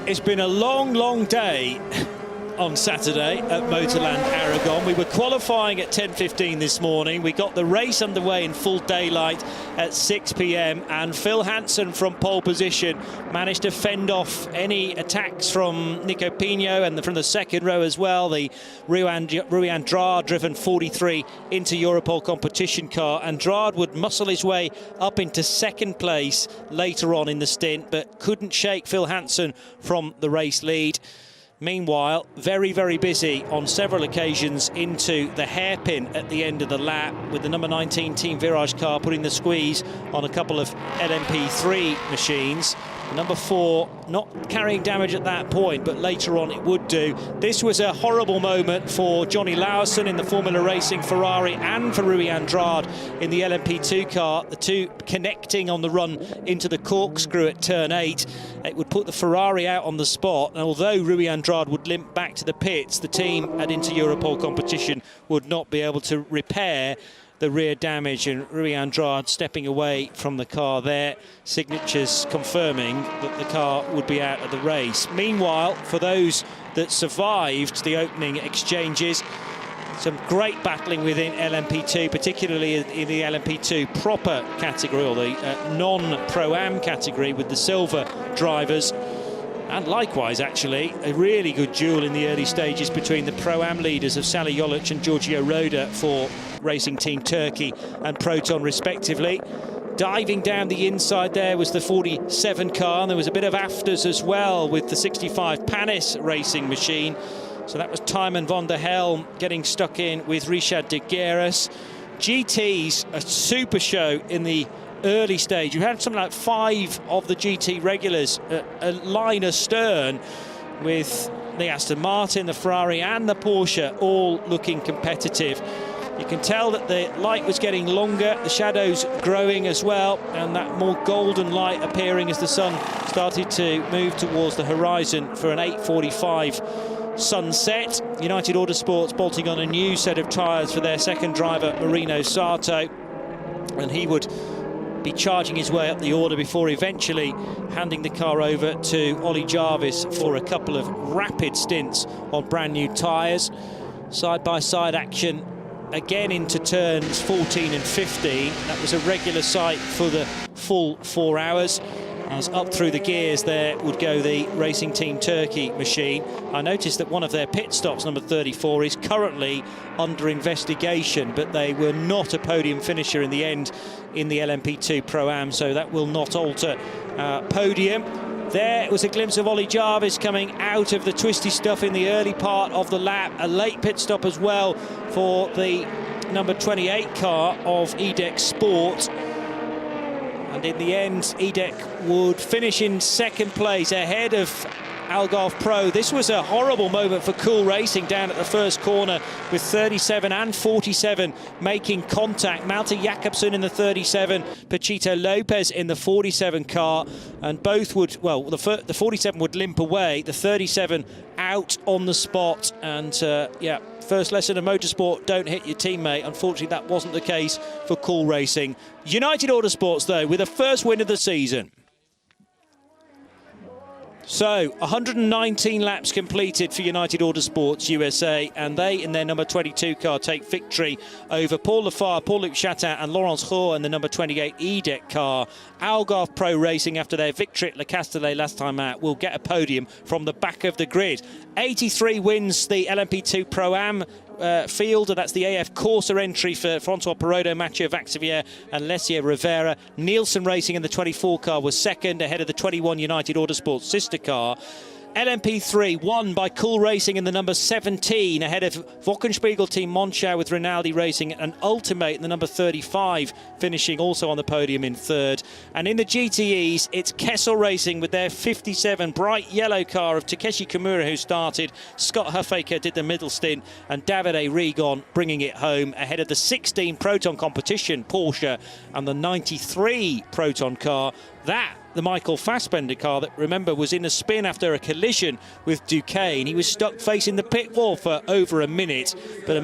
It's been a long, long day on Saturday at Motorland Aragon. We were qualifying at 10:15 this morning. We got the race underway in full daylight at 6 p.m. and Phil Hansen from pole position managed to fend off any attacks from Nico Pino and from the second row as well. The Rui Andrade driven 43 into Europol competition car. Andrade would muscle his way up into second place later on in the stint, but couldn't shake Phil Hansen from the race lead. Meanwhile, very, very busy on several occasions into the hairpin at the end of the lap, with the number 19 Team Virage car putting the squeeze on a couple of LMP3 machines. Number 4 not carrying damage at that point, but later on it would do. This was a horrible moment for Johnny Lawson in the Formula Racing Ferrari and for Rui Andrade in the LMP2 car. The two connecting on the run into the corkscrew at turn 8. It would put the Ferrari out on the spot, and although Rui Andrade would limp back to the pits, the team at Inter Europol competition would not be able to repair the rear damage, and Rui Andrade stepping away from the car there, signatures confirming that the car would be out of the race. Meanwhile, for those that survived the opening exchanges, some great battling within LMP2, particularly in the LMP2 proper category, or the non-Pro-Am category, with the silver drivers. And likewise, actually, a really good duel in the early stages between the Pro-Am leaders of Sally Jolic and Giorgio Roda for Racing Team Turkey and Proton, respectively. Diving down the inside there was the 47 car, and there was a bit of afters as well with the 65 Panis racing machine. So that was Tymon van der Helm getting stuck in with Richard de Gueras. GT's a super show in the early stage. You had something like 5 of the GT regulars a line astern, with the Aston Martin, the Ferrari and the Porsche all looking competitive. You can tell that the light was getting longer, the shadows growing as well, and that more golden light appearing as the sun started to move towards the horizon for an 8:45 sunset. United Autosports bolting on a new set of tyres for their second driver, Marino Sato, and he would be charging his way up the order before eventually handing the car over to Ollie Jarvis for a couple of rapid stints on brand new tyres. Side-by-side action again into turns 14 and 15. That was a regular sight for the full 4 hours. As up through the gears there would go the Racing Team Turkey machine. I noticed that one of their pit stops, number 34, is currently under investigation, but they were not a podium finisher in the end in the LMP2 Pro-Am, so that will not alter podium. There was a glimpse of Ollie Jarvis coming out of the twisty stuff in the early part of the lap. A late pit stop as well for the number 28 car of EDEC Sport. And in the end, EDEC would finish in second place ahead of Algarve Pro. This was a horrible moment for Cool Racing down at the first corner, with 37 and 47 making contact. Malte Jakobsen in the 37, Pachito Lopez in the 47 car, and both would, well, the 47 would limp away, the 37 out on the spot. And yeah, first lesson of motorsport, don't hit your teammate. Unfortunately, that wasn't the case for Cool Racing. United Autosports, though, with a first win of the season. So, 119 laps completed for United Autosports USA, and they, in their number 22 car, take victory over Paul Lefar, Paul-Luc Chatin and Laurence Roux in the number 28 EDEC car. Algarve Pro Racing, after their victory at Le Castellet last time out, will get a podium from the back of the grid. 83 wins the LMP2 Pro-Am field, and that's the AF Corsa entry for François Perrodo, Mathieu Vaxivière and Lessier Rivera. Nielsen Racing in the 24 car was second, ahead of the 21 United Autosports sister car. LMP3 won by Cool Racing in the number 17, ahead of Wochenspiegel Team Monschau with Rinaldi Racing, and Ultimate in the number 35, finishing also on the podium in third. And in the GTEs, it's Kessel Racing with their 57 bright yellow car of Takeshi Kimura, who started. Scott Huffaker did the middle stint, and Davide Rigon bringing it home ahead of the 16 Proton competition Porsche and the 93 Proton car. That, the Michael Fassbender car that, remember, was in a spin after a collision with Duquesne. He was stuck facing the pit wall for over a minute, but